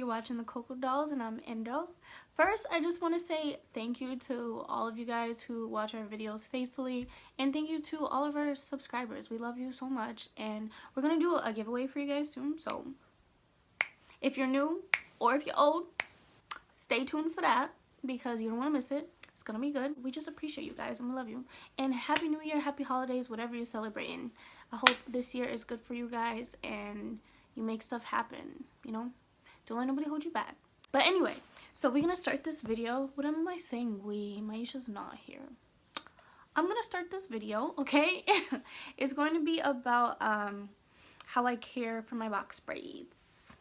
watching the Cocoadolls, and I'm Indo. First, I just want to say thank you to all of you guys who watch our videos faithfully, and thank you to all of our subscribers. We love you so much, and we're going to do a giveaway for you guys soon, so if you're new or if you're old, stay tuned for that because you don't want to miss it. It's going to be good. We just appreciate you guys, and we love you. And Happy New Year, Happy Holidays, whatever you're celebrating. I hope this year is good for you guys, and you make stuff happen, you know? Don't let nobody hold you back. But anyway, so we're gonna start this video. What am I saying? Maisha's not here. I'm gonna start this video, okay? It's going to be about how I care for my box braids.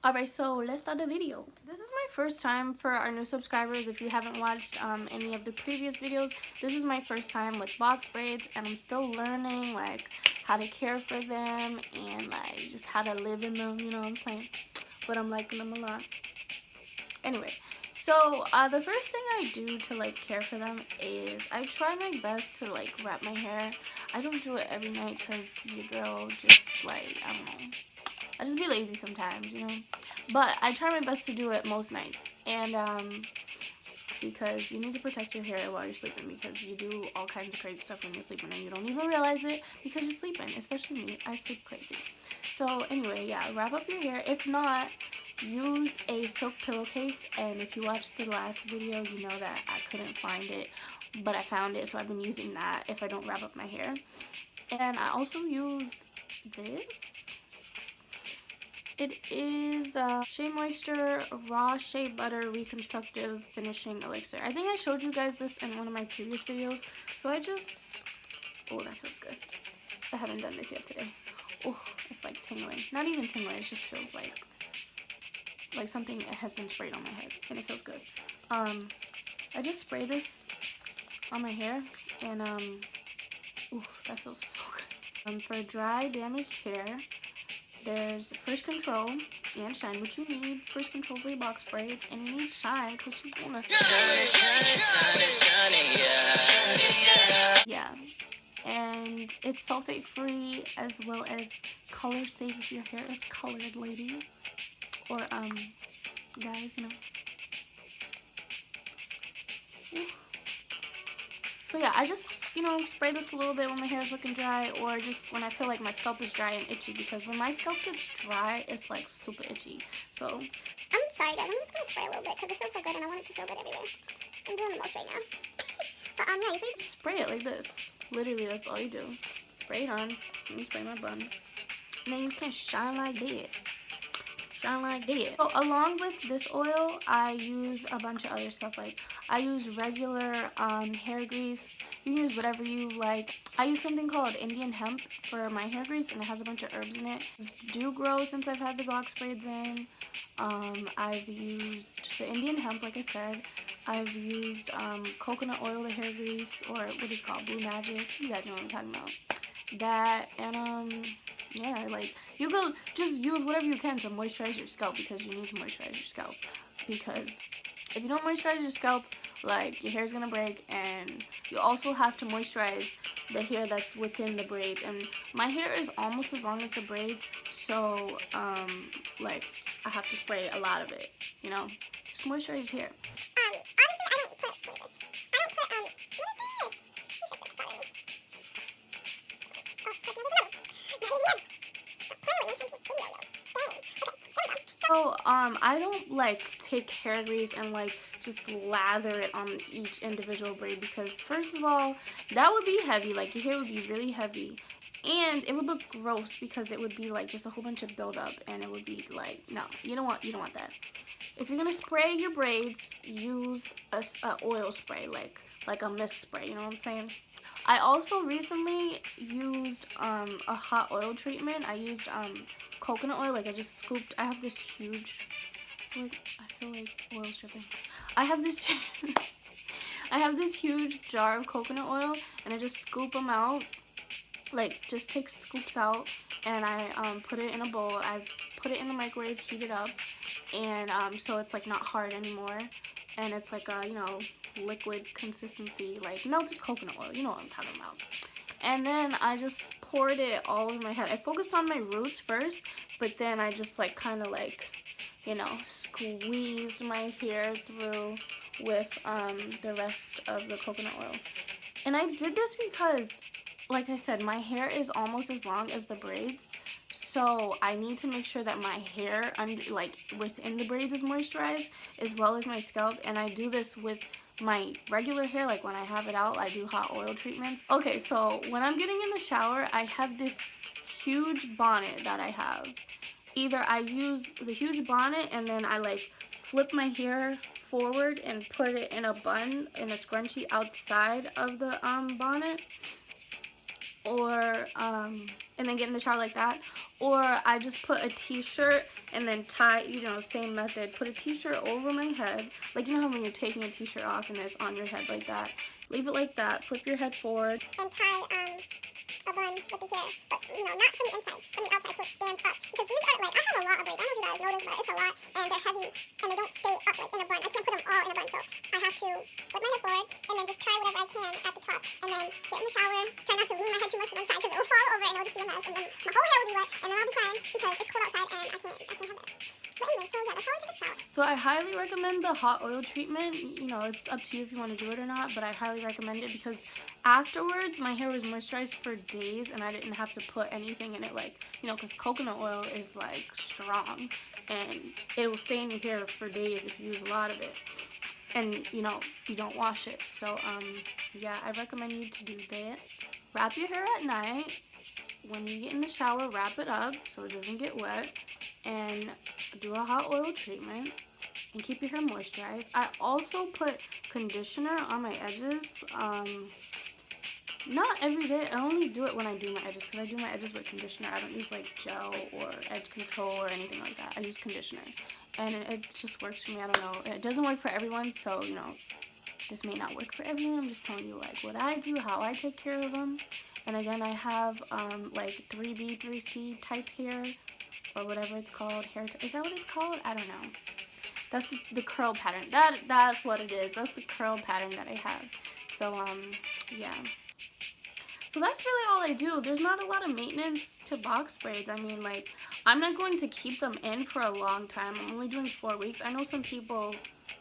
Alright, so let's start the video. This is my first time for our new subscribers. If you haven't watched any of the previous videos, this is my first time with box braids, and I'm still learning like how to care for them and like just how to live in them, you know what I'm saying? But I'm liking them a lot. Anyway, so the first thing I do to like care for them is I try my best to like wrap my hair. I don't do it every night because your girl just like, I don't know, I just be lazy sometimes, you know, but I try my best to do it most nights. And because you need to protect your hair while you're sleeping, because you do all kinds of crazy stuff when you're sleeping and you don't even realize it because you're sleeping. Especially me, I sleep crazy. So anyway, yeah, wrap up your hair. If not, use a silk pillowcase, and if you watched the last video, you know that I couldn't find it, but I found it, so I've been using that if I don't wrap up my hair. And I also use this. It is Shea Moisture Raw Shea Butter Reconstructive Finishing Elixir. I think I showed you guys this in one of my previous videos, so I just, oh, that feels good. I haven't done this yet today. Oh, it's like tingling. Not even tingling, it just feels like something has been sprayed on my head, and it feels good. I just spray this on my hair, and ooh, that feels so good. For dry, damaged hair, there's First Control and Shine, which you need First Control for your box braids, and you need Shine because you wanna yeah. And it's sulfate free as well as color safe if your hair is colored, ladies, or guys, you know. So yeah, I just, you know, spray this a little bit when my hair is looking dry, or just when I feel like my scalp is dry and itchy, because when my scalp gets dry, it's like super itchy. So I'm sorry guys, I'm just gonna spray a little bit because it feels so good and I want it to feel good everywhere. I'm doing the most right now. But yeah, you see, just spray it like this. Literally, that's all you do. Spray it on. Let me spray my bun. And then you can shine like that. Shine like that. So along with this oil, I use a bunch of other stuff. Like I use regular hair grease. You can use whatever you like. I use something called Indian hemp for my hair grease, and it has a bunch of herbs in it. It's do grow since I've had the box braids in. I've used the Indian hemp, like I said. I've used coconut oil, the hair grease, or what is called Blue Magic. You guys know what I'm talking about. That, and yeah, like you go just use whatever you can to moisturize your scalp, because you need to moisturize your scalp, because if you don't moisturize your scalp, like your hair's gonna break. And you also have to moisturize the hair that's within the braids, and my hair is almost as long as the braids, so like I have to spray a lot of it, you know, just moisturize your hair. obviously I don't put, what is this? I don't put, what is this? Jesus, sorry. Oh, there's another. So I don't like take hair grease and like just lather it on each individual braid, because first of all, that would be heavy. Like your hair would be really heavy, and it would look gross because it would be like just a whole bunch of buildup, and it would be like, no, you don't want that. If you're gonna spray your braids, use a oil spray, like a mist spray, you know what I'm saying? I also recently used a hot oil treatment. I used coconut oil. Like I just scooped. I have this huge. I feel like oil's dripping. I have this. I have this huge jar of coconut oil, and I just scoop them out. Like just take scoops out, and I put it in a bowl. I put it in the microwave, heat it up, and so it's like not hard anymore, and it's like a, you know, liquid consistency, like melted coconut oil, you know what I'm talking about. And then I just poured it all over my head. I focused on my roots first, but then I just like kind of like you know, squeeze my hair through with the rest of the coconut oil. And I did this because, like I said, my hair is almost as long as the braids, so I need to make sure that my hair, like within the braids, is moisturized as well as my scalp. And I do this with my regular hair, like when I have it out, I do hot oil treatments. Okay, so when I'm getting in the shower, I have this huge bonnet that I have. Either I use the huge bonnet and then I like flip my hair forward and put it in a bun, in a scrunchie outside of the bonnet, or and then get in the shower like that, or I just put a t-shirt and then tie, you know, same method, put a t-shirt over my head, like you know how when you're taking a t-shirt off and it's on your head like that, leave it like that, flip your head forward, and tie a bun with the hair, but you know, not from the inside, from the outside, so it stands up. Because these are like, I have a lot of braids. I don't know if you guys noticed, but it's a lot, and they're heavy, and they don't stay up like in a bun. I can't put them all in a bun, so I have to flip my head forward, and then just tie whatever I can at the top, and then get in the shower. Try not to lean my head too much to one side, because it will fall over and it'll just be a mess, and then my whole hair will be wet, and then I'll be crying because it's cold outside, and I can't have that. But anyway, so yeah, that's how I take a shower. So I highly recommend the hot oil treatment. You know, it's up to you if you want to do it or not, but I highly recommend it because afterwards my hair was moisturized for days and I didn't have to put anything in it, like, you know, because coconut oil is like strong and it will stay in your hair for days if you use a lot of it. And, you know, you don't wash it. So, yeah, I recommend you to do that. Wrap your hair at night. When you get in the shower, wrap it up so it doesn't get wet, and do a hot oil treatment and keep your hair moisturized. I also put conditioner on my edges. Not every day. I only do it when I do my edges because I do my edges with conditioner. I don't use like gel or edge control or anything like that. I use conditioner, and it just works for me. I don't know. It doesn't work for everyone, so you know, this may not work for everyone. I'm just telling you like what I do, how I take care of them. And again, I have like 3B, 3C type hair, or whatever it's called. Is that what it's called? I don't know. That's the curl pattern. That's what it is. That's the curl pattern that I have. So yeah. So that's really all I do. There's not a lot of maintenance to box braids. I mean, like, I'm not going to keep them in for a long time. I'm only doing 4 weeks. I know some people,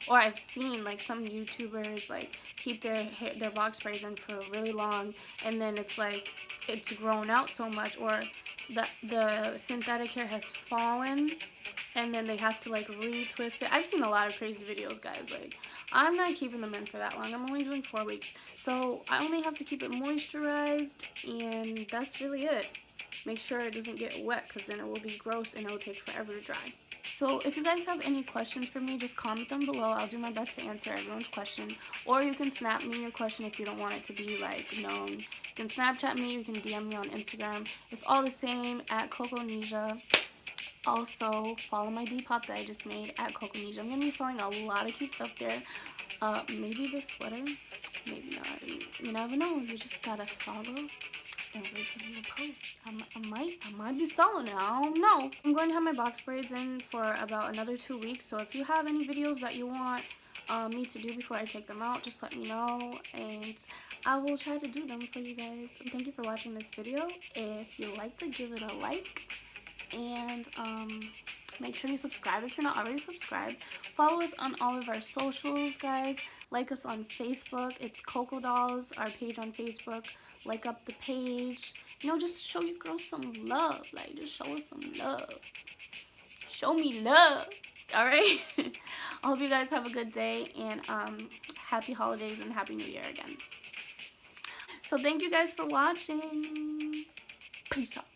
or I've seen like some YouTubers like keep their box braids in for really long, and then it's like it's grown out so much, or the synthetic hair has fallen, and then they have to like retwist it. I've seen a lot of crazy videos, guys. Like, I'm not keeping them in for that long. I'm only doing 4 weeks, so I only have to keep it moisturized, and that's really it. Make sure it doesn't get wet, because then it will be gross and it will take forever to dry. So if you guys have any questions for me, just comment them below. I'll do my best to answer everyone's question. Or you can snap me your question if you don't want it to be like known. You can Snapchat me, you can DM me on Instagram. It's all the same, at cocoanesia. Also, follow my Depop that I just made, at cocoanesia. I'm going to be selling a lot of cute stuff there. Maybe this sweater, maybe not. You never know. You just gotta follow and wait for me to post. I might be selling it. I don't know. I'm going to have my box braids in for about another 2 weeks. So if you have any videos that you want me to do before I take them out, just let me know, and I will try to do them for you guys. Thank you for watching this video. If you liked it, give it a like, and make sure you subscribe if you're not already subscribed. Follow us on all of our socials, guys. Like us on Facebook. It's Cocoadolls, our page on Facebook. Like up the page. You know, just show you girls some love. Like, just show us some love. Show me love. Alright? I hope you guys have a good day, and happy holidays and happy new year again. So thank you guys for watching. Peace out.